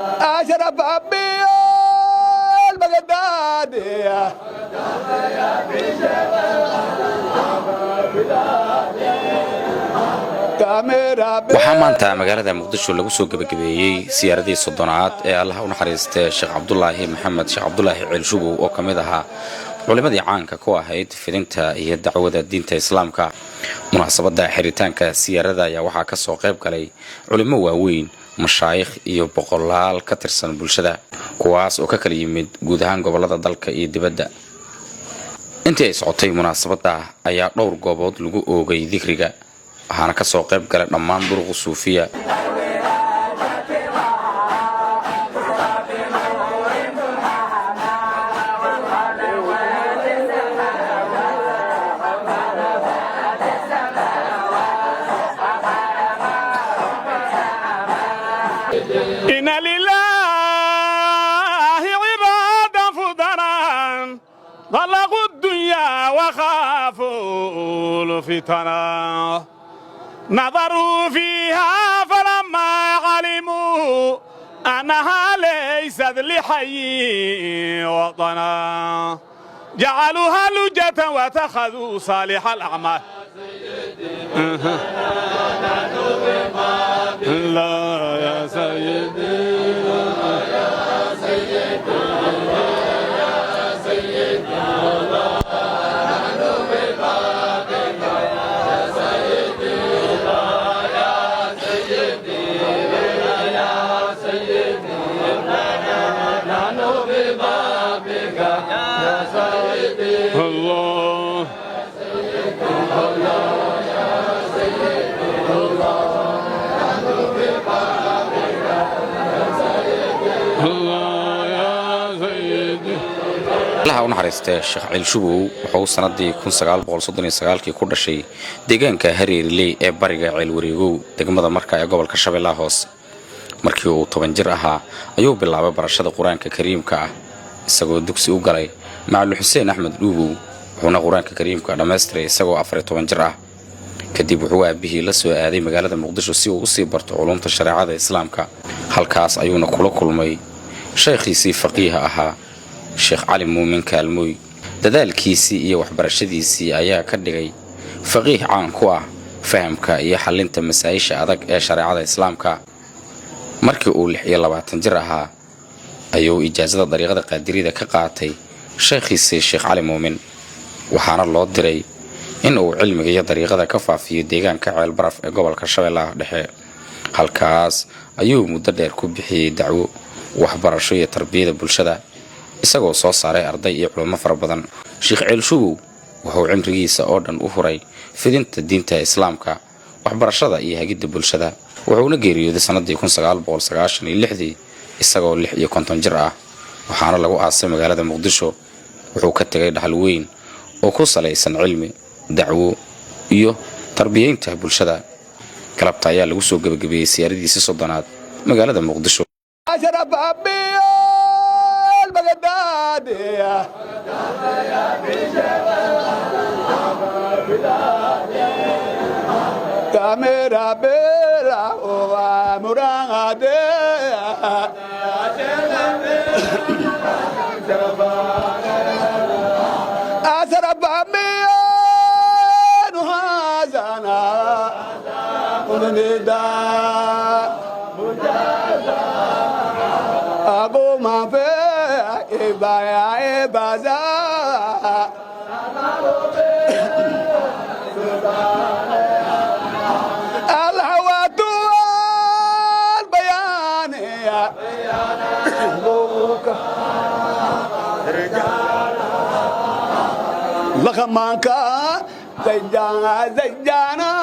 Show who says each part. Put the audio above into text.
Speaker 1: أشرف أبي البغدادي
Speaker 2: waxaa maanta magaalada muqdisho lagu soo gabagabeeyey siyaaradii soddonaad ee allah u naxariistay sheekh cabdulaahi maxamed sheekh cabdulaahi ceelshubow oo ka mid ahaa culimadii caanka ku ahayd fidinta iyo dacwada diinta islaamka. munaasabada xiritaanka siyaarada ayaa waxaa ka soo qayb galay culimo waaweyn, mashaayikh iyo boqolaal ka tirsan bulshada, kuwaas oo ka kala yimid guud ahaan gobolada dalka iyo dibadda. intii ay socotay munaasabada ayaa dhowr goobood lagu oogay dikriga, waxaana ka soo qayb galay dhammaan duruq suufiya.
Speaker 1: إن لله عبادا فضلا طلقوا الدنيا وخافوا الفتنا نظروا فيها فلما علموا أنها ليست لحي وطنا جعلوها لجة واتخذوا صالح الأعمال لا يا سيدي يا سيدي يا سيدي نحن ببابك يا سيدي يا سيدي يا سيدي نحن ببابك يا سيدي الله
Speaker 2: allaha u naxariistay sheekh ceelshubow wuxuu sanadii 1939 ku dhashay deegaanka Hareerley ee bariga Ceelwareegow degmada Marka ee gobolka Shabeellaha Hoose. markii uu 10 jir ahaa ayuu bilaabay barashada Quraanka Kariimka ah, isagoo dugsi u galay Macallin Xuseen Axmed Dhuubow. wuxuuna Quraanka Kariimka dhammaystiray isagoo 14 jir ah. kadib wuxuu aabihii la soo aaday magaalada Muqdisho si uu u sii barto culuumta shariicada islaamka. halkaas ayuuna kula kulmay sheekhiisii faqiiha ahaa Sheekh Cali Muumin Kaalmooy. dadaalkiisii iyo waxbarashadiisii ayaa ka dhigay faqiih caan ku ah fahamka iyo xalinta masaa'isha adag ee shariicada islaamka. markii uu 26 jir ahaa ayuu ijaazada dariiqada qaadirida ka qaatay sheekhiisii Sheekh Cali Muumin, waxaana loo diray in uu cilmiga iyo dariiqada ka faafiyo deegaanka Ceel Baraf ee gobolka Shabeellaha Dhexe. halkaas ayuu muddo dheer ku bixiyay dacwo, waxbarasho iyo tarbiyada bulshada, isagoo soo saaray arday iyo culimo fara badan. Sheekh Ceelshubow wuxuu cimrigiisa oo dhan u huray fidinta diinta islaamka, waxbarashada iyo hagidda bulshada. wuxuuna geeriyooday sanadii 1996 isagoo 56 jir ah, waxaana lagu aasay magaalada Muqdisho. wuxuu ka tagay dhaxal weyn oo ku salaysan cilmi, dacwo iyo tarbiyeynta bulshada. galabta ayaa lagu soo gabagabeeyey siyaaradiisii soddonaad magaalada Muqdisho.
Speaker 1: أشرف أبي البغدادي كاميرا بلا ومرادي أشرف أبي نهازنا وندا أبو ما في إبايا إبازا الهوى البيان يا بوك لخمانك زيجانا